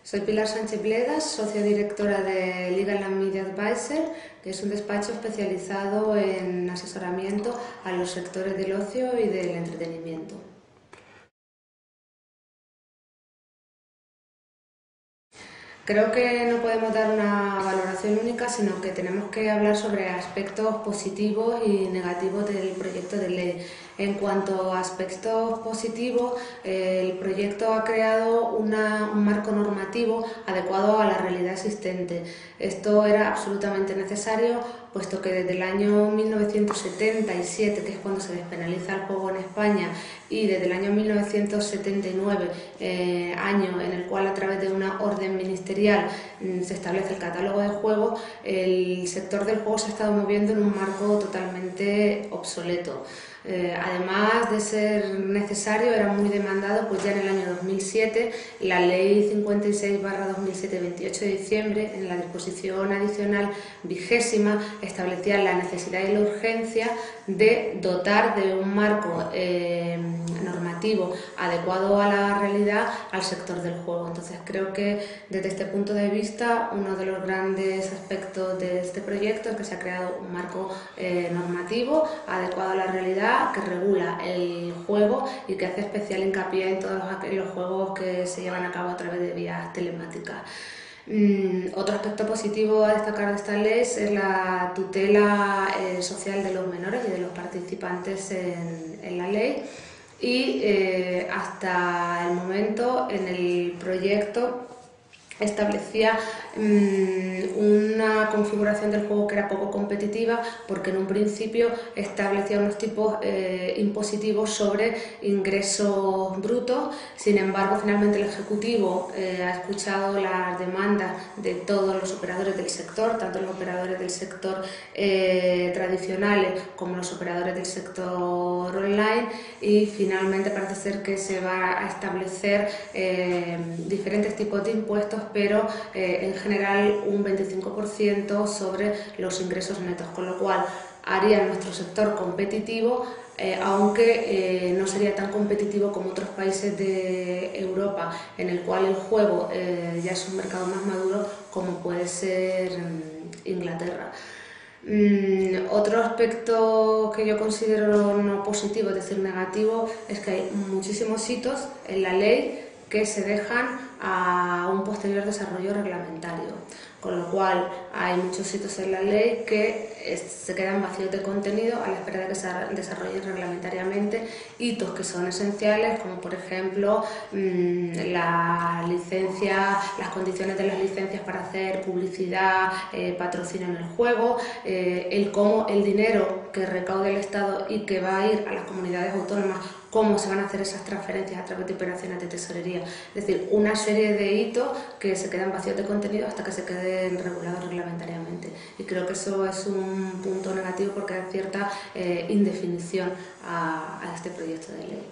Soy Pilar Sánchez Bledas, socia directora de Legal and Media Advisor, que es un despacho especializado en asesoramiento a los sectores del ocio y del entretenimiento. Creo que no podemos dar una valoración única, sino que tenemos que hablar sobre aspectos positivos y negativos del proyecto de ley. En cuanto a aspectos positivos, el proyecto ha creado un marco normativo adecuado a la realidad existente. Esto era absolutamente necesario, puesto que desde el año 1977, que es cuando se despenaliza el juego en España, y desde el año 1979, año en el cual a través de una orden ministerial se establece el catálogo de juegos, el sector del juego se ha estado moviendo en un marco totalmente obsoleto. Además de ser necesario, era muy demandado, pues ya en el año 2007 la Ley 56/2007, 28 de diciembre, en la disposición adicional 20ª, establecía la necesidad y la urgencia de dotar de un marco normativo adecuado a la realidad al sector del juego. Entonces creo que desde este punto de vista uno de los grandes aspectos de este proyecto es que se ha creado un marco normativo adecuado a la realidad, que regula el juego y que hace especial hincapié en todos los juegos que se llevan a cabo a través de vías telemáticas. Otro aspecto positivo a destacar de esta ley es la tutela social de los menores y de los participantes en la ley, y hasta el momento en el proyecto establecía una configuración del juego que era poco competitiva, porque en un principio establecía unos tipos impositivos sobre ingresos brutos. Sin embargo, finalmente el Ejecutivo ha escuchado las demandas de todos los operadores del sector, tanto los operadores del sector tradicionales como los operadores del sector online, y finalmente parece ser que se va a establecer diferentes tipos de impuestos, pero en general un 25% sobre los ingresos netos, con lo cual haría nuestro sector competitivo, aunque no sería tan competitivo como otros países de Europa, en el cual el juego ya es un mercado más maduro, como puede ser Inglaterra. Otro aspecto que yo considero no positivo, es decir, negativo, es que hay muchísimos hitos en la ley que se dejan a un posterior desarrollo reglamentario, con lo cual hay muchos hitos en la ley que se quedan vacíos de contenido a la espera de que se desarrollen reglamentariamente, hitos que son esenciales, como por ejemplo la licencia, las condiciones de las licencias para hacer publicidad, patrocinio en el juego, el cómo el dinero que recaude el Estado y que va a ir a las comunidades autónomas, cómo se van a hacer esas transferencias a través de operaciones de tesorería. Es decir, una serie de hitos que se quedan vacíos de contenido hasta que se queden regulados reglamentariamente. Y creo que eso es un punto negativo, porque da cierta indefinición a este proyecto de ley.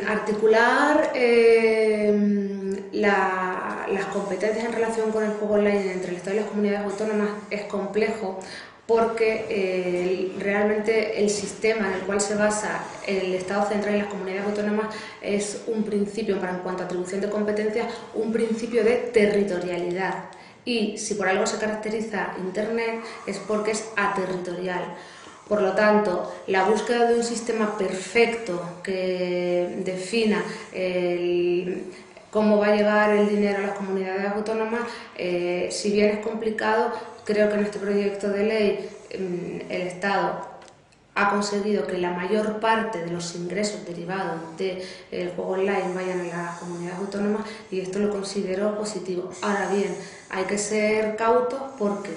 Articular las competencias en relación con el juego online entre el Estado y las comunidades autónomas es complejo, porque realmente el sistema en el cual se basa el Estado central y las comunidades autónomas es un principio, en cuanto a atribución de competencias, un principio de territorialidad. Y si por algo se caracteriza Internet es porque es aterritorial. Por lo tanto, la búsqueda de un sistema perfecto que defina cómo va a llegar el dinero a las comunidades autónomas, si bien es complicado, creo que en este proyecto de ley el Estado ha conseguido que la mayor parte de los ingresos derivados del juego online vayan a las comunidades autónomas, y esto lo considero positivo. Ahora bien, hay que ser cautos, porque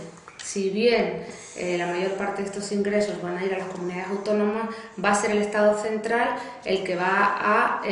si bien la mayor parte de estos ingresos van a ir a las comunidades autónomas, va a ser el Estado central el que va a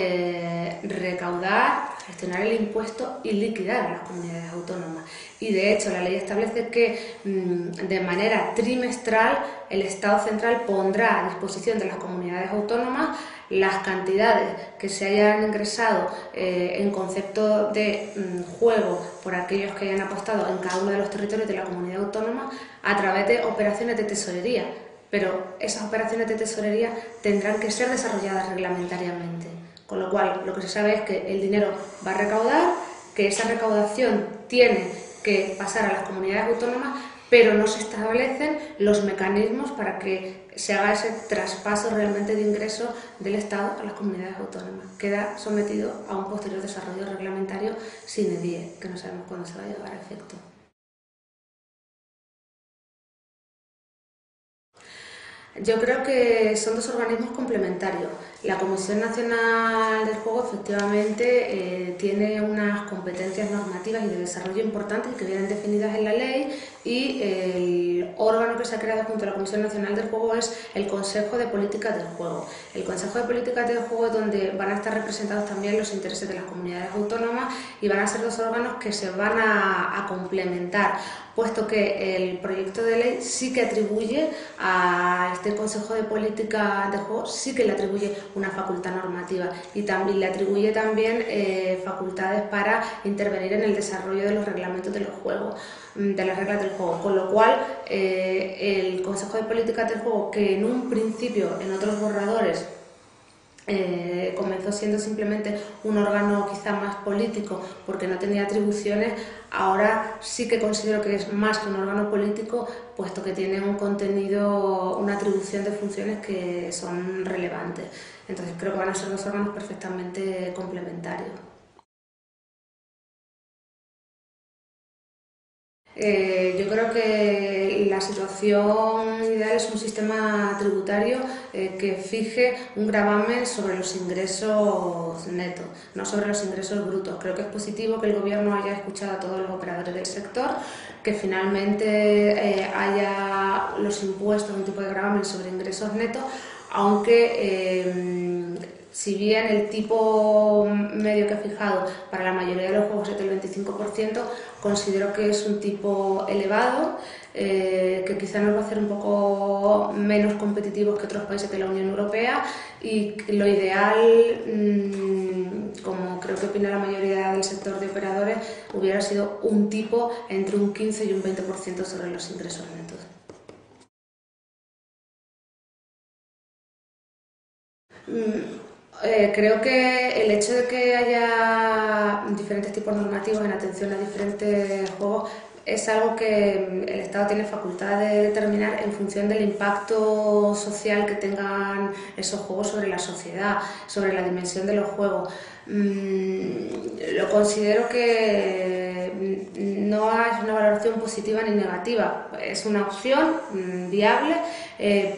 recaudar, gestionar el impuesto y liquidar a las comunidades autónomas. Y de hecho la ley establece que de manera trimestral el Estado central pondrá a disposición de las comunidades autónomas las cantidades que se hayan ingresado en concepto de juego por aquellos que hayan apostado en cada uno de los territorios de la comunidad autónoma, a través de operaciones de tesorería. pero esas operaciones de tesorería tendrán que ser desarrolladas reglamentariamente. Con lo cual, lo que se sabe es que el dinero va a recaudar, que esa recaudación tiene que pasar a las comunidades autónomas, pero no se establecen los mecanismos para que se haga ese traspaso realmente de ingresos del Estado a las comunidades autónomas. Queda sometido a un posterior desarrollo reglamentario sine die, que no sabemos cuándo se va a llevar a efecto. Yo creo que son dos organismos complementarios. La Comisión Nacional del Juego efectivamente tiene unas competencias normativas y de desarrollo importantes que vienen definidas en la ley, y el órgano que se ha creado junto a la Comisión Nacional del Juego es el Consejo de Políticas del Juego. El Consejo de Políticas del Juego es donde van a estar representados también los intereses de las comunidades autónomas, y van a ser dos órganos que se van a complementar, puesto que el proyecto de ley sí que atribuye a este Consejo de Política del Juego, sí que le atribuye una facultad normativa, y también le atribuye también facultades para intervenir en el desarrollo de los reglamentos de los juegos, de las reglas del juego, con lo cual el Consejo de Políticas del Juego, que en un principio en otros borradores comenzó siendo simplemente un órgano quizá más político porque no tenía atribuciones, ahora sí que considero que es más que un órgano político, puesto que tiene un contenido, una atribución de funciones que son relevantes. Entonces creo que van a ser dos órganos perfectamente complementarios. Yo creo que la situación ideal es un sistema tributario que fije un gravamen sobre los ingresos netos, no sobre los ingresos brutos. Creo que es positivo que el Gobierno haya escuchado a todos los operadores del sector, que finalmente haya los impuestos, un tipo de gravamen sobre ingresos netos, aunque si bien el tipo medio que ha fijado para la mayoría de los juegos es del 25%, considero que es un tipo elevado, que quizá nos va a hacer un poco menos competitivos que otros países de la Unión Europea, y lo ideal, como creo que opina la mayoría del sector de operadores, hubiera sido un tipo entre un 15 y un 20% sobre los ingresos netos. Creo que el hecho de que haya diferentes tipos normativos en atención a diferentes juegos es algo que el Estado tiene facultad de determinar en función del impacto social que tengan esos juegos sobre la sociedad, sobre la dimensión de los juegos. Lo considero que no es una valoración positiva ni negativa, es una opción viable,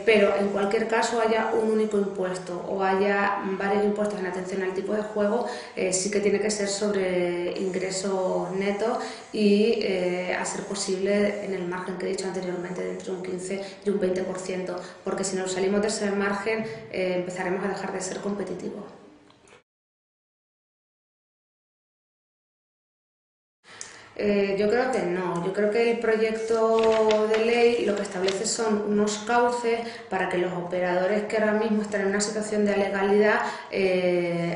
pero en cualquier caso haya un único impuesto o haya varios impuestos en atención al tipo de juego, sí que tiene que ser sobre ingresos netos y a ser posible en el margen que he dicho anteriormente de entre un 15 y un 20%, porque si nos salimos de ese margen empezaremos a dejar de ser competitivos. Yo creo que no. Yo creo que el proyecto de ley lo que establece son unos cauces para que los operadores que ahora mismo están en una situación de alegalidad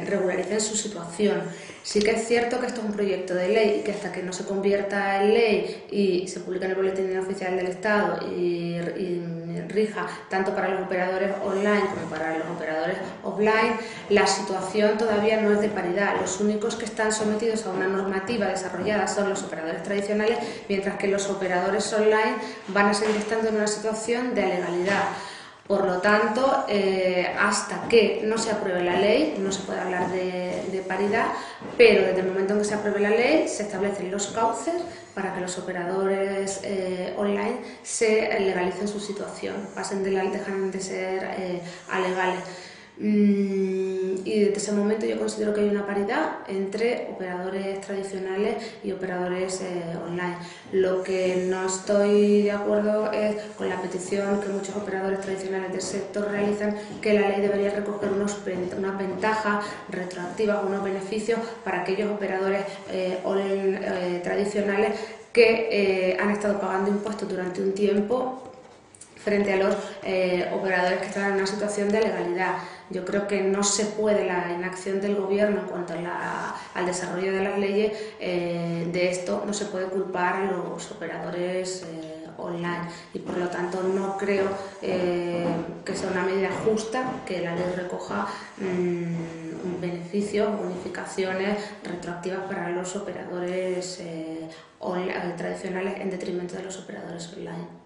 regularicen su situación. Sí que es cierto que esto es un proyecto de ley y que hasta que no se convierta en ley y se publique en el Boletín Oficial del Estado y rija tanto para los operadores online como para los operadores offline, la situación todavía no es de paridad. Los únicos que están sometidos a una normativa desarrollada son los operadores tradicionales, mientras que los operadores online van a seguir estando en una situación de alegalidad. Por lo tanto, hasta que no se apruebe la ley, no se puede hablar de paridad, pero desde el momento en que se apruebe la ley, se establecen los cauces para que los operadores online se legalicen su situación, dejan de ser alegales. Y desde ese momento yo considero que hay una paridad entre operadores tradicionales y operadores online. Lo que no estoy de acuerdo es con la petición que muchos operadores tradicionales del sector realizan, que la ley debería recoger unas ventajas retroactivas, unos beneficios para aquellos operadores tradicionales que han estado pagando impuestos durante un tiempo frente a los operadores que están en una situación de legalidad. Yo creo que no se puede, la inacción del gobierno en cuanto al desarrollo de las leyes, de esto no se puede culpar a los operadores online, y por lo tanto no creo que sea una medida justa que la ley recoja beneficios, bonificaciones retroactivas para los operadores tradicionales en detrimento de los operadores online.